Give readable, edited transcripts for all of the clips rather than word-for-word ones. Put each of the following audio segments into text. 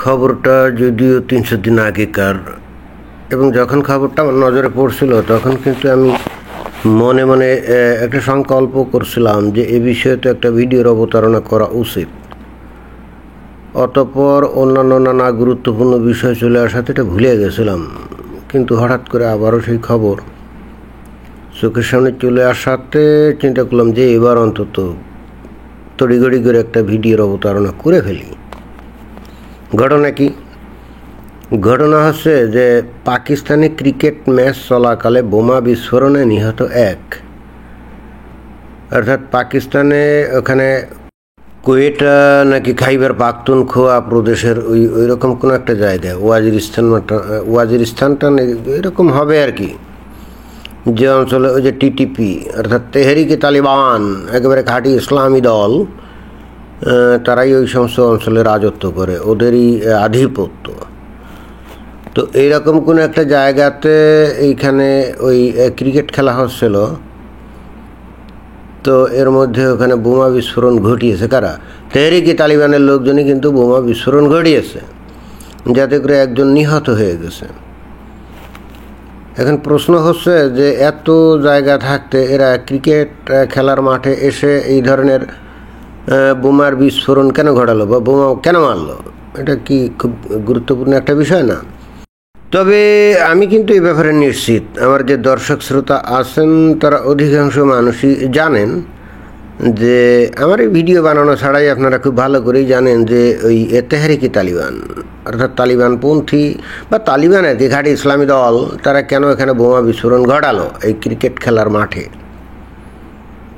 খবরটা যদিও 300 দিন আগেকার, এবং যখন খবরটা আমার নজরে পড়ছিল তখন কিন্তু আমি মনে মনে একটা সংকল্প করছিলাম যে এ বিষয়ে তো একটা ভিডিওর অবতারণা করা উচিত। অতঃপর অন্যান্য নানা গুরুত্বপূর্ণ বিষয় চলে আসাতে এটা ভুলে গেছিলাম, কিন্তু হঠাৎ করে আবারও সেই খবর চোখের সামনে চলে আসাতে চিন্তা করলাম যে এবার অন্তত তড়িঘড়ি করে একটা ভিডিওর অবতারণা করে ফেলি। ঘটনা কি? ঘটনা হচ্ছে যে পাকিস্তানে ক্রিকেট ম্যাচ চলাকালে বোমা বিস্ফোরণে নিহত এক, অর্থাৎ পাকিস্তানে ওখানে কোয়েটা নাকি খাইবার পাখতুনখোয়া প্রদেশের ওই রকম কোনো একটা জায়গায় ওয়াজিরিস্তানটা এরকম হবে আর কি, যে অঞ্চলে ওই যে টিটিপি অর্থাৎ তেহরিকে তালিবান একেবারে খাঁটি ইসলামী দল, তারাই ওই সমস্ত অঞ্চলে রাজত্ব করে, ওদেরই আধিপত্য। তো এইরকম কোনো একটা জায়গাতে এইখানে ওই ক্রিকেট খেলা হচ্ছিল, তো এর মধ্যে ওখানে বোমা বিস্ফোরণ ঘটিয়েছে কারা? তেহরিকে তালিবানের লোকজনই কিন্তু বোমা বিস্ফোরণ ঘটিয়েছে, যাতে করে একজন নিহত হয়ে গেছে। এখন প্রশ্ন হচ্ছে যে এত জায়গা থাকতে এরা ক্রিকেট খেলার মাঠে এসে এই ধরনের বোমার বিস্ফোরণ কেন ঘটালো বা বোমা কেন মারলো? এটা কি খুব গুরুত্বপূর্ণ একটা বিষয় না? তবে আমি কিন্তু এই ব্যাপারে নিশ্চিত, আমার যে দর্শক শ্রোতা আছেন তারা অধিকাংশ মানুষই জানেন যে আমার এই ভিডিও বানানো ছাড়াই আপনারা খুব ভালো করেই জানেন যে ওই তেহরিকি তালিবান অর্থাৎ তালিবানপন্থী বা তালিবান আর কি ঘাটি ইসলামী দল, তারা কেন এখানে বোমা বিস্ফোরণ ঘটালো এই ক্রিকেট খেলার মাঠে।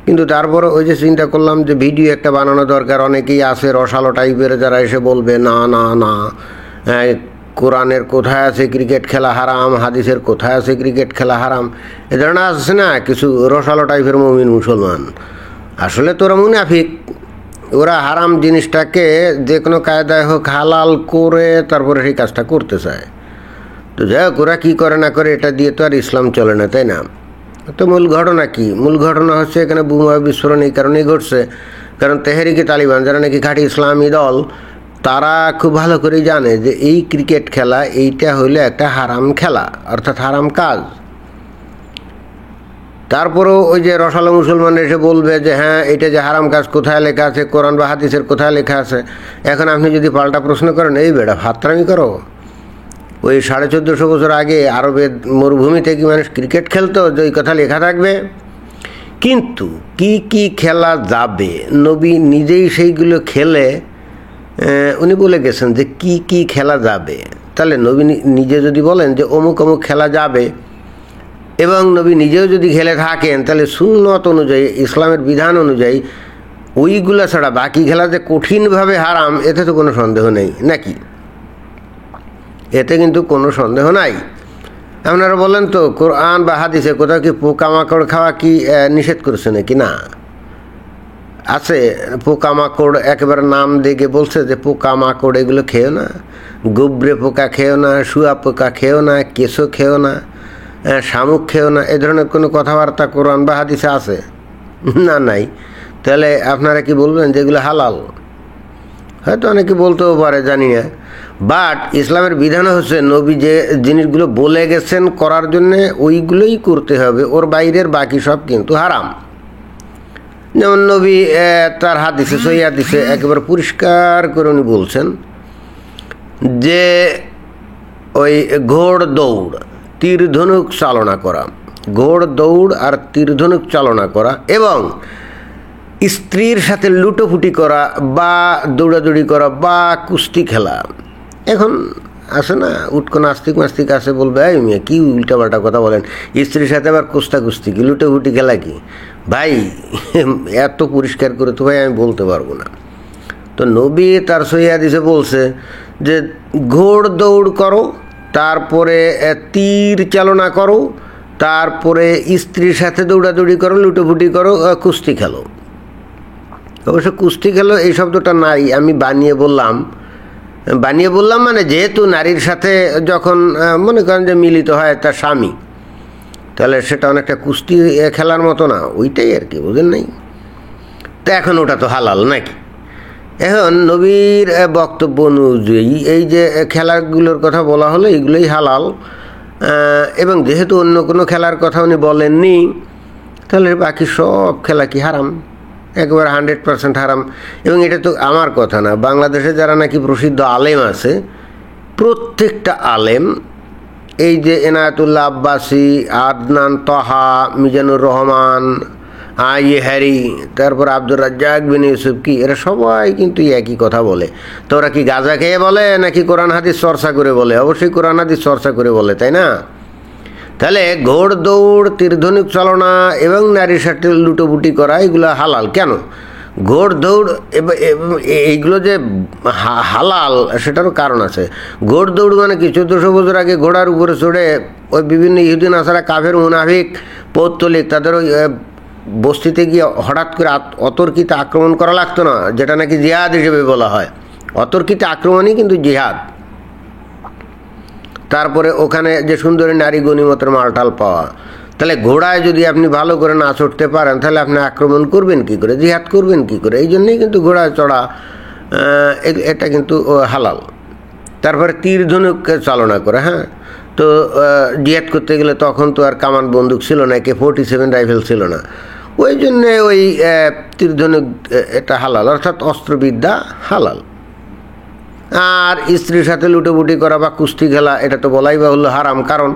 কিন্তু তারপরে ওই যে চিন্তা করলাম যে ভিডিও একটা বানানো দরকার। অনেকেই আছে রসালো টাইপের, যারা এসে বলবে না না না, কোরআনের কোথায় আছে ক্রিকেট খেলা হারাম, হাদিসের কোথায় আছে ক্রিকেট খেলা হারাম, এ ধরনের আছে না কিছু রসালো টাইপের মুমিন মুসলমান। আসলে তোরা মুনাফিক, ওরা হারাম জিনিসটাকে যে কোনো কায়দায় হোক হালাল করে তারপরে সেই কাজটা করতে চায়। তো যাই হোক, ওরা কী করে না করে এটা দিয়ে তো আর ইসলাম চলে না, তাই না? তো মূল ঘটনা কি? মূল ঘটনা হচ্ছে এখানে বোমা বিস্ফোরণ এই কারণেই ঘটছে কারণ তেহরিকে তালিবান, যারা নাকি ঘাটি ইসলামী দল, তারা খুব ভালো করেই জানে যে এই ক্রিকেট খেলা এইটা হইলে একটা হারাম খেলা অর্থাৎ হারাম কাজ। তারপরেও ওই যে রসালো মুসলমানরা এসে বলবে যে হ্যাঁ এটা যে হারাম কাজ কোথায় লেখা আছে, কোরআন বা হাদিসের কোথায় লেখা আছে? এখন আপনি যদি পাল্টা প্রশ্ন করেন, এই বেটা ফাত্রামি করো, ওই 1450 বছর আগে আরবের মরুভূমিতে কি মানুষ ক্রিকেট খেলতো যে ওই কথা লেখা থাকবে? কিন্তু কি কি খেলা যাবে নবী নিজেই সেইগুলো খেলে উনি বলে গেছেন যে কি কি খেলা যাবে। তাহলে নবী নিজে যদি বলেন যে অমুক অমুক খেলা যাবে এবং নবী নিজেও যদি খেলে থাকেন, তাহলে সুন্নত অনুযায়ী ইসলামের বিধান অনুযায়ী ওইগুলো ছাড়া বাকি খেলা যে কঠিনভাবে হারাম, এতে তো কোনো সন্দেহ নেই নাকি? এতে কিন্তু কোনো সন্দেহ নাই। আপনারা বলেন তো কোরআন বা হাদিসে কোথাও কি পোকামাকড় খাওয়া কি নিষেধ করেছে নাকি? না, আছে পোকামাকড় একেবারে নাম দেখে বলছে যে পোকামাকড় এগুলো খেও না, গুবরে পোকা খেও না, শুয়া পোকা খেও না, কেঁচো খেও না, শামুক খেও না, এ ধরনের কোনো কথাবার্তা কোরআন বা হাদিসে আছে? না, নাই। তাহলে আপনারা কি বলবেন যে এগুলো হালাল? হয়তো অনেকে বলতেও পারে, জানি না। বাট ইসলামের বিধান হচ্ছে নবী যে জিনিসগুলো বলে গেছেন করার জন্যে ওইগুলোই করতে হবে, ওর বাইরের বাকি সব কিন্তু হারাম। যেমন নবী তার হাদিসে সহিহ হাদিসে একেবারে পরিষ্কার করে উনি বলছেন যে ওই ঘোড় দৌড়, তীর ধনুক চালনা করা, ঘোড় দৌড় আর তীর ধনুক চালনা করা এবং স্ত্রীর সাথে লুটোপুটি করা বা দৌড়াদৌড়ি করা বা কুস্তি খেলা। এখন আছে না উটকো নাস্তিক মাস্তিক আছে, বলবে এই মেয়ে কী উল্টাপাল্টা কথা বলেন, স্ত্রীর সাথে আবার কুস্তি কি, লুটোপুটি খেলা কি? ভাই এত পরিষ্কার করে তো ভাই আমি বলতে পারবো না। তো নবী তার সহিহ হাদিসে বলছে যে ঘোড় দৌড় করো, তারপরে তীর চালনা করো, তারপরে স্ত্রীর সাথে দৌড়াদৌড়ি করো, লুটোপুটি করো, কুস্তি খেলো। অবশ্য কুস্তি খেলো এই শব্দটা নাই, আমি বানিয়ে বললাম মানে যেহেতু নারীর সাথে যখন মনে করেন যে মিলিত হয় তার স্বামী, তাহলে সেটা অনেকটা কুস্তি খেলার মতো না, ওইটাই আর কি, বুঝেন নাই? তো এখন ওটা তো হালাল নাকি? এখন নবীর বক্তব্য অনুযায়ী এই যে খেলাগুলোর কথা বলা হলো এগুলোই হালাল, এবং যেহেতু অন্য কোনো খেলার কথা উনি বলেননি, তাহলে বাকি সব খেলা কি হারাম? একবার 100% হারাম। এবং এটা তো আমার কথা না, বাংলাদেশে যারা নাকি প্রসিদ্ধ আলেম আছে, প্রত্যেকটা আলেম, এই যে এনায়েতুল্লাহ আব্বাসী, আদনান তহা, মিজানুর রহমান, হ্যারি, তারপর আব্দুর রাজ্জাক বিন ইউসুফ, কি এরা সবাই কিন্তু একই কথা বলে। তো ওরা কি গাঁজা খেয়ে বলে নাকি কোরআন হাদিস চর্চা করে বলে? অবশ্যই কোরআন হাদিস চর্চা করে বলে, তাই না? তাহলে ঘোড় দৌড়, তীরধনুক চালনা এবং নারীর সাথে লুটোপুটি করা এগুলো হালাল কেন? ঘোড় দৌড় এইগুলো যে হালাল সেটারও কারণ আছে। ঘোড় দৌড় মানে কি, 1400 বছর আগে ঘোড়ার উপরে চড়ে ওই বিভিন্ন ইহুদিন আসারা, কাফের, মুনাফিক, পৌত্তলিক, তাদের ওই বস্তিতে গিয়ে হঠাৎ করে অতর্কিতে আক্রমণ করা লাগতো না, যেটা নাকি জিহাদ হিসেবে বলা হয়। অতর্কিতে আক্রমণই কিন্তু জিহাদ। তারপরে ওখানে যে সুন্দরী নারী গনিমতের মালটাল পাওয়া। তাহলে ঘোড়ায় যদি আপনি ভালো করে না চড়তে পারেন, তাহলে আপনি আক্রমণ করবেন কি করে, জিহাদ করবেন কি করে? এই জন্যই কিন্তু ঘোড়ায় চড়া এটা কিন্তু হালাল। তারপরে তীর ধনুক চালনা করে, হ্যাঁ, তো জিহাদ করতে গেলে তখন তো আর কামান বন্দুক ছিল না, AK-47 রাইফেল ছিল না, ওই জন্যে ওই তীর ধনুক এটা হালাল, অর্থাৎ অস্ত্রবিদ্যা হালাল। আর স্ত্রীর সাথে লুটোপুটি করা বা কুস্তি খেলা এটা তো বলাই বাহুল্য হারাম, কারণ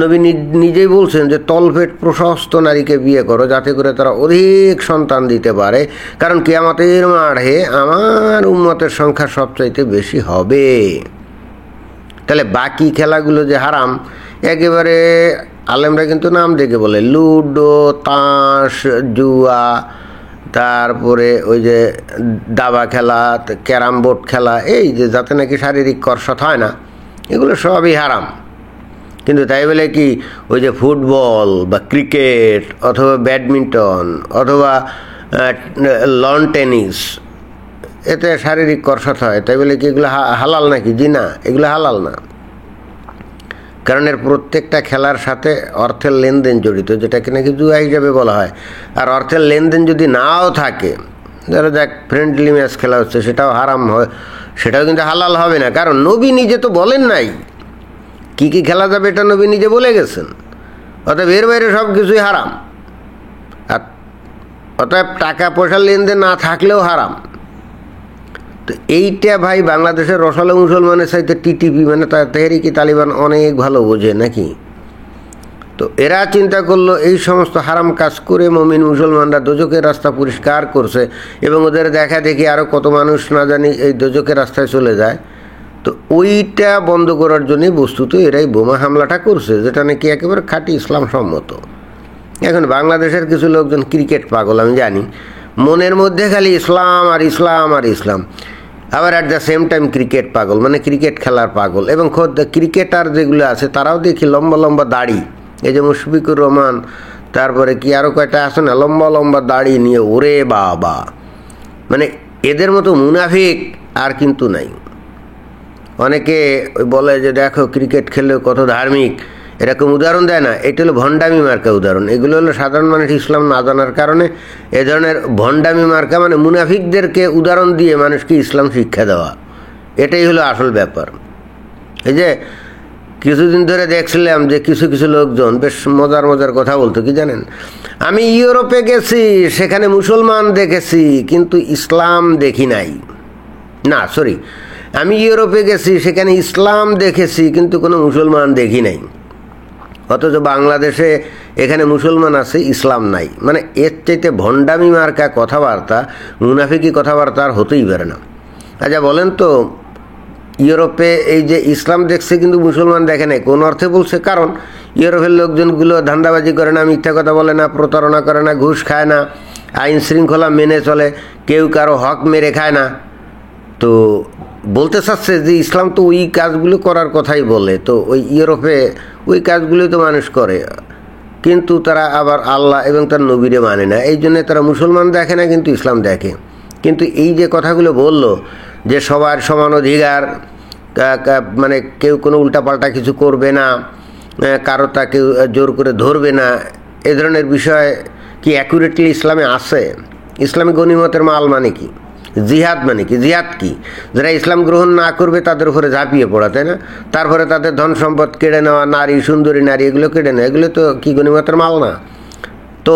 নবী নিজেই বলছেন যে তলপেট প্রশস্ত নারীকে বিয়ে করো, যাতে করে তারা অধিক সন্তান দিতে পারে, কারণ কিয়ামতের মাঠে আমার উম্মতের সংখ্যা সবচাইতে বেশি হবে। তাহলে বাকি খেলাগুলো যে হারাম, একেবারে আলেমরা কিন্তু নাম দেখে বলে, লুডো, তাস, জুয়া, তারপরে ওই যে দাবা খেলা, ক্যারাম বোর্ড খেলা, এই যে যাতে নাকি শারীরিক কসরত হয় না, এগুলো সবই হারাম। কিন্তু তাই বলে কি ওই যে ফুটবল বা ক্রিকেট অথবা ব্যাডমিন্টন অথবা লন টেনিস, এতে শারীরিক কসরত হয়, তাই বলে কি এগুলো হালাল নাকি? জি না, এগুলো হালাল না। কারণ এর প্রত্যেকটা খেলার সাথে অর্থের লেনদেন জড়িত, যেটাকে নাকি জুয়া হিসাবে বলা হয়। আর অর্থের লেনদেন যদি নাও থাকে, ধরো দেখ ফ্রেন্ডলি ম্যাচ খেলা হচ্ছে, সেটাও হারাম হয়, সেটাও কিন্তু হালাল হবে না, কারণ নবী নিজে তো বলেন নাই কি কি খেলা যাবে, এটা নবী নিজে বলে গেছেন। অতএব এর বাইরে সব কিছুই হারাম। আর অতএব টাকা পয়সার লেনদেন না থাকলেও হারাম। তো এইটা ভাই বাংলাদেশের রসালো মুসলমানের সাথে টিটিপি মানে তেহরিকি তালিবান অনেক ভালো বোঝে নাকি। তো এরা চিন্তা করলো এই সমস্ত হারাম কাজ করে মুমিন মুসলমানরা দোজখের রাস্তা পরিষ্কার করছে, এবং ওদের দেখা দেখি আরও কত মানুষ না জানি এই দোজখের রাস্তায় চলে যায়। তো ওইটা বন্ধ করার জন্যই বস্তুত এরাই বোমা হামলাটা করছে, যেটা নাকি একেবারে খাঁটি ইসলাম সম্মত। এখন বাংলাদেশের কিছু লোকজন ক্রিকেট পাগল, আমি জানি, মনের মধ্যে খালি ইসলাম আর ইসলাম আর ইসলাম, আবার at the same time cricket পাগল, মানে ক্রিকেট খেলার পাগল। এবং খোদ ক্রিকেটার যেগুলো আছে তারাও দেখি লম্বা লম্বা দাড়ি, এই যে মুশফিকুর রহমান, তারপরে কি আরও কয়টা আছে না, লম্বা লম্বা দাড়ি নিয়ে, ওরে বাবা, মানে এদের মতো মুনাফিক আর কিন্তু নাই। অনেকে বলে যে দেখো ক্রিকেট খেললেও কত ধার্মিক, এরকম উদাহরণ দেয় না, এটা হলো ভণ্ডামি মার্কা উদাহরণ। এগুলো হলো সাধারণ মানুষ ইসলাম না জানার কারণে এ ধরনের ভণ্ডামি মার্কা, মানে মুনাফিকদেরকে উদাহরণ দিয়ে মানুষকে ইসলাম শিক্ষা দেওয়া, এটাই হলো আসল ব্যাপার। এই যে কিছুদিন ধরে দেখছিলাম যে কিছু কিছু লোকজন বেশ মজার মজার কথা বলতো, কি জানেন, আমি ইউরোপে গেছি, সেখানে মুসলমান দেখেছি কিন্তু ইসলাম দেখি নাই। না সরি, আমি ইউরোপে গেছি, সেখানে ইসলাম দেখেছি কিন্তু কোনো মুসলমান দেখি নাই। অথচ বাংলাদেশে এখানে মুসলমান আছে, ইসলাম নাই। মানে এর চাইতে ভণ্ডামি মার্কা কথাবার্তা, মুনাফিকি কথাবার্তা আর হতেই পারে না। আচ্ছা বলেন তো, ইউরোপে এই যে ইসলাম দেখছে কিন্তু মুসলমান দেখে নাই, কোন অর্থে বলছে? কারণ ইউরোপের লোকজনগুলো ধান্দাবাজি করে না, মিথ্যা কথা বলে না, প্রতারণা করে না, ঘুষ খায় না, আইন শৃঙ্খলা মেনে চলে, কেউ কারো হক মেরে খায় না। তো বলতে চাচ্ছে যে ইসলাম তো ওই কাজগুলো করার কথাই বলে, তো ওই ইউরোপে ওই কাজগুলোই তো মানুষ করে, কিন্তু তারা আবার আল্লাহ এবং তার নবীরে মানে না, এই জন্যে তারা মুসলমান দেখে না কিন্তু ইসলাম দেখে। কিন্তু এই যে কথাগুলো বলল যে সবার সমান অধিকার, মানে কেউ কোনো উল্টাপাল্টা কিছু করবে না, কারো তাকে জোর করে ধরবে না, এ ধরনের বিষয় কি অ্যাকুরেটলি ইসলামে আছে? ইসলামী গনিমতের মাল মানে কি? জিহাদ মানে কি? জিহাদ কি? যারা ইসলাম গ্রহণ না করবে তাদের উপরে ঝাঁপিয়ে পড়া, তাই না? তারপরে তাদের ধন সম্পদ কেড়ে নেওয়া, নারী, সুন্দরী নারী, এগুলো কেড়ে নেওয়া, এগুলো তো কি গনিমতের মাল না? তো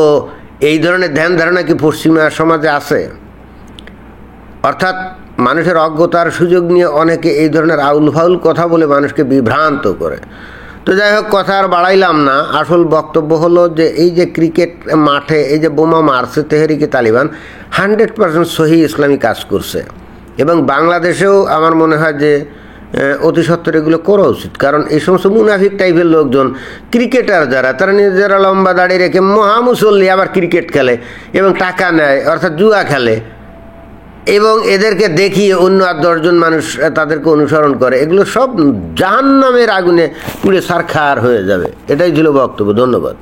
এই ধরনের ধ্যান ধারণা কি পশ্চিমা সমাজে আছে? অর্থাৎ মানুষের অজ্ঞতার সুযোগ নিয়ে অনেকে এই ধরনের আউল ফাউল কথা বলে মানুষকে বিভ্রান্ত করে। তো যাই হোক, কথা আর বাড়াইলাম না। আসল বক্তব্য হলো যে এই যে ক্রিকেট মাঠে এই যে বোমা মারছে তেহরিকে তালিবান, 100% সহি ইসলামী কাজ করছে। এবং বাংলাদেশেও আমার মনে হয় যে অতি সত্বর এগুলো করা উচিত। কারণ এই সমস্ত মুনাফিক টাইপের লোকজন, ক্রিকেটার যারা, তারা নিজেরা লম্বা দাঁড়িয়ে রেখে মহামুসল্লি আবার ক্রিকেট খেলে এবং টাকা নেয়, অর্থাৎ জুয়া খেলে, এবং এদেরকে দেখিয়ে অন্য আর 10 জন মানুষ তাদেরকে অনুসরণ করে। এগুলো সব জাহান্নামের আগুনে পুড়ে ছারখার হয়ে যাবে। এটাই ছিল বক্তব্য। ধন্যবাদ।